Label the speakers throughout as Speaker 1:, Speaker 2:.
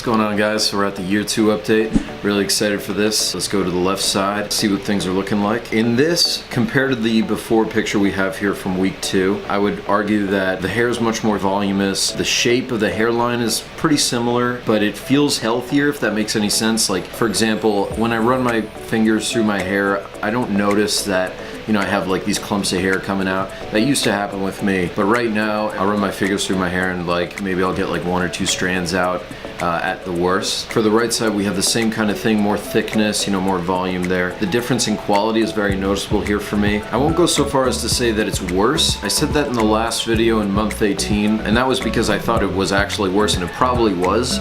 Speaker 1: What's going on, guys? So we're at the year 2 update. Really excited for this. Let's go to the left side, see what things are looking like. In this, compared to the before picture we have here from week 2, I would argue that the hair is much more voluminous. The shape of the hairline is pretty similar, but it feels healthier, if that makes any sense. Like, for example, when I run my fingers through my hair, I don't notice that, you know, I have like these clumps of hair coming out. That used to happen with me, but right now I'll run my fingers through my hair and like maybe I'll get like 1 or 2 strands out at the worst. For the right side, we have the same kind of thing, more thickness, you know, more volume there. The difference in quality is very noticeable here for me. I won't go so far as to say that it's worse. I said that in the last video in month 18, and that was because I thought it was actually worse, and it probably was.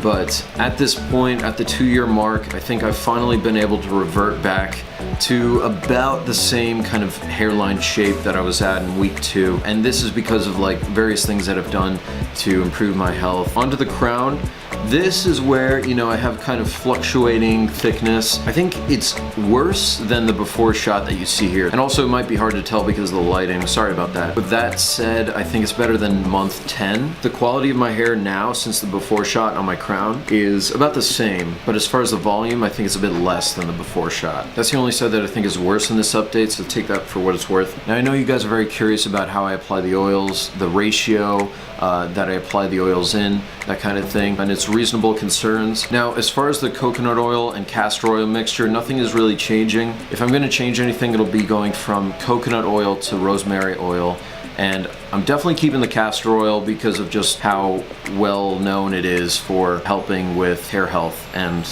Speaker 1: But at this point, at the 2-year mark, I think I've finally been able to revert back to about the same kind of hairline shape that I was at in week 2. And this is because of like various things that I've done to improve my health. Onto the crown. This is where, you know, I have kind of fluctuating thickness. I think it's worse than the before shot that you see here. And also it might be hard to tell because of the lighting. Sorry about that. With that said, I think it's better than month 10. The quality of my hair now since the before shot on my crown is about the same. But as far as the volume, I think it's a bit less than the before shot. That's the only side that I think is worse in this update, so take that for what it's worth. Now I know you guys are very curious about how I apply the oils, the ratio that I apply the oils in, that kind of thing, and it's reasonable concerns. Now, as far as the coconut oil and castor oil mixture, nothing is really changing. If I'm going to change anything, it'll be going from coconut oil to rosemary oil. And I'm definitely keeping the castor oil because of just how well known it is for helping with hair health and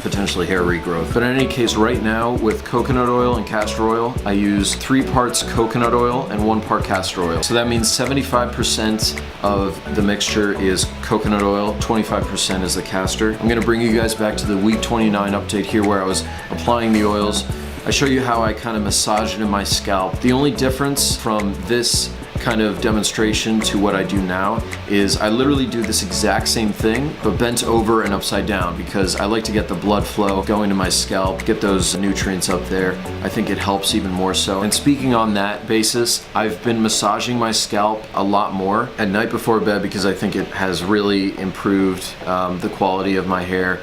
Speaker 1: potentially hair regrowth. But in any case, right now with coconut oil and castor oil, I use 3 parts coconut oil and 1 part castor oil. So that means 75% of the mixture is coconut oil, 25% is the castor. I'm gonna bring you guys back to the week 29 update here where I was applying the oils. I show you how I kind of massage it in my scalp. The only difference from this kind of demonstration to what I do now is I literally do this exact same thing but bent over and upside down because I like to get the blood flow going to my scalp, get those nutrients up there. I think it helps even more so. And speaking on that basis, I've been massaging my scalp a lot more at night before bed because I think it has really improved the quality of my hair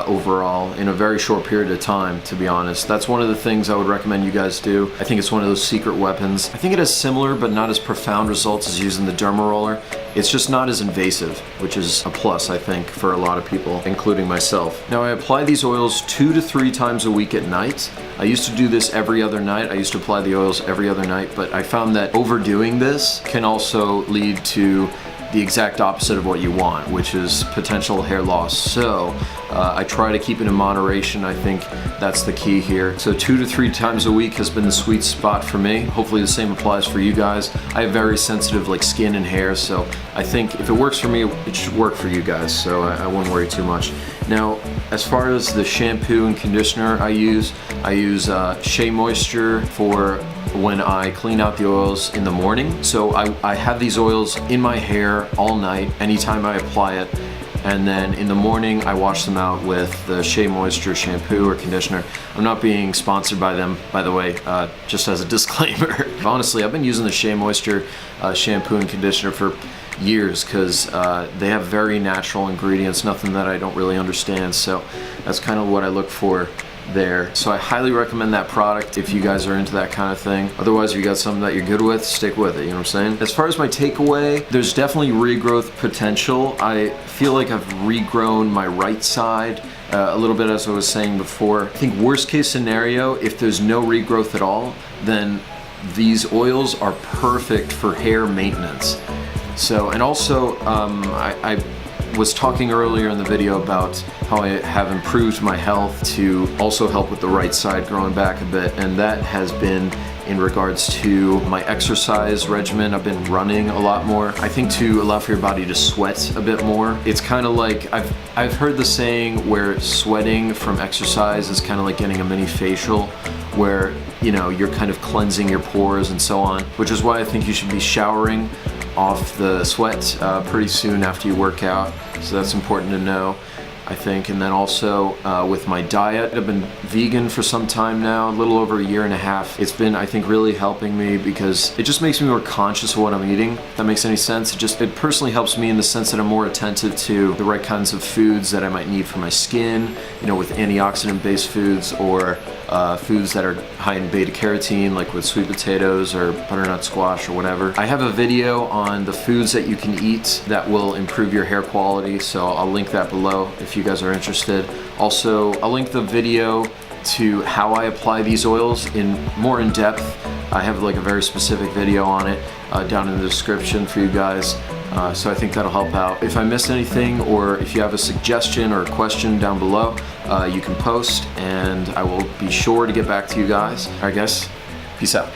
Speaker 1: overall in a very short period of time, to be honest. That's one of the things I would recommend you guys do. I think it's one of those secret weapons. I think it has similar but not as profound results as using the derma roller. It's just not as invasive, which is a plus, I think, for a lot of people, including myself. Now, I apply these oils 2 to 3 times a week at night. I used to do this every other night. I used to apply the oils every other night, but I found that overdoing this can also lead to the exact opposite of what you want, which is potential hair loss. So I try to keep it in moderation. I think that's the key here. So 2 to 3 times a week has been the sweet spot for me. Hopefully the same applies for you guys. I have very sensitive like skin and hair, so I think if it works for me, it should work for you guys, so I wouldn't worry too much. Now, as far as the shampoo and conditioner I use Shea Moisture for when I clean out the oils in the morning. So I have these oils in my hair all night, anytime I apply it. And then in the morning, I wash them out with the Shea Moisture shampoo or conditioner. I'm not being sponsored by them, by the way, just as a disclaimer. Honestly, I've been using the Shea Moisture shampoo and conditioner for years because they have very natural ingredients, nothing that I don't really understand. So that's kind of what I look for there. So I highly recommend that product if you guys are into that kind of thing. Otherwise, if you got something that you're good with, stick with it, you know what I'm saying? As far as my takeaway, there's definitely regrowth potential. I feel like I've regrown my right side a little bit, as I was saying before. I think worst case scenario, if there's no regrowth at all, then these oils are perfect for hair maintenance. So, and also I was talking earlier in the video about how I have improved my health to also help with the right side growing back a bit, and that has been in regards to my exercise regimen. I've been running a lot more, I think, to allow for your body to sweat a bit more. It's kind of like, I've heard the saying where sweating from exercise is kind of like getting a mini facial, where, you know, you're kind of cleansing your pores and so on, which is why I think you should be showering off the sweat pretty soon after you work out. So that's important to know. I think. And then also with my diet, I've been vegan for some time now, a little over a year and a half. It's been, I think, really helping me because it just makes me more conscious of what I'm eating, if that makes any sense. It personally helps me in the sense that I'm more attentive to the right kinds of foods that I might need for my skin, you know, with antioxidant-based foods, or foods that are high in beta carotene, like with sweet potatoes or butternut squash or whatever. I have a video on the foods that you can eat that will improve your hair quality, so I'll link that below if you guys are interested. Also, I'll link the video to how I apply these oils more in depth. I have like a very specific video on it down in the description for you guys. So I think that'll help out. If I missed anything, or if you have a suggestion or a question down below, you can post and I will be sure to get back to you guys. All right guys, peace out.